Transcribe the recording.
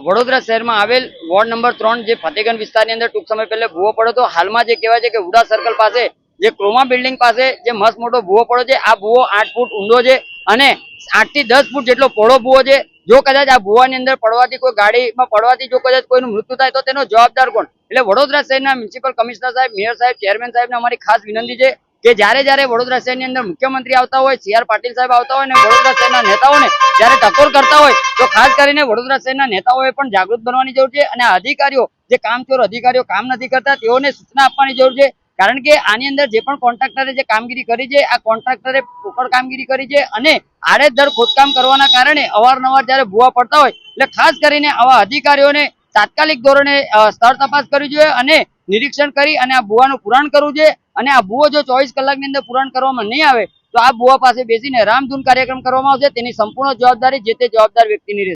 વડોદરા શહેરમાં આવેલ ward number 3 જે ફતેગંજ વિસ્તારની અંદર ટૂંક સમય પહેલા ભૂવો પડ્યો હતો। હાલમાં જે કહેવાય છે કે ઉડા સર્કલ પાસે જે ક્રોમા બિલ્ડિંગ પાસે જે મસ્ત મોટો ભૂવો પડ્યો છે। આ ભૂવો 8 ફૂટ ઊંડો છે અને 8 થી 10 ફૂટ જેટલો પહોળો ભૂવો છે। જો કદાચ આ ભૂવાની અંદર પડવાથી કોઈ ગાડીમાં પડવાથી જો કદાચ કોઈનું મૃત્યુ થાય તો તેનો જવાબદાર કોણ? એટલે વડોદરા શહેરના મ્યુનિસિપલ કમિશનર સાહેબ, મેયર સાહેબ, ચેરમેન સાહેબને અમારી ખાસ વિનંતી છે કે જ્યારે વડોદરા શહેરની અંદર મુખ્યમંત્રી આવતા હોય, CR પાટીલ સાહેબ આવતા હોય ને વડોદરા શહેરના નેતાઓને જ્યારે ટકોર કરતા હોય તો ખાસ કરીને વડોદરા શહેરના નેતાઓએ પણ જાગૃત બનવાની જરૂર છે અને અધિકારીઓ જે કામચોર અધિકારીઓ કામ નથી કરતા તેઓને સૂચના આપવાની જરૂર છે। કારણ કે આની અંદર જે પણ કોન્ટ્રાક્ટરે જે કામગીરી કરી છે, આ કોન્ટ્રાક્ટરે પોકળ કામગીરી કરી છે અને આડેધડ ખોદકામ કરવાના કારણે અવારનવાર જ્યારે ભૂવા પડતા હોય એટલે ખાસ કરીને આવા અધિકારીઓને તાત્કાલિક ધોરણે સ્થળ તપાસ કરવી જોઈએ અને નિરીક્ષણ કરી અને આ ભૂવાનું પુરાણ કરવું જોઈએ। અને આ ભૂવો જો 24 કલાકની અંદર પુરાણ કરવામાં નહીં આવે તો આ ભૂવા પાસે બેસીને રામધૂન કાર્યક્રમ કરવામાં આવશે। તેની સંપૂર્ણ જવાબદારી જે તે જવાબદાર વ્યક્તિની રહેશે।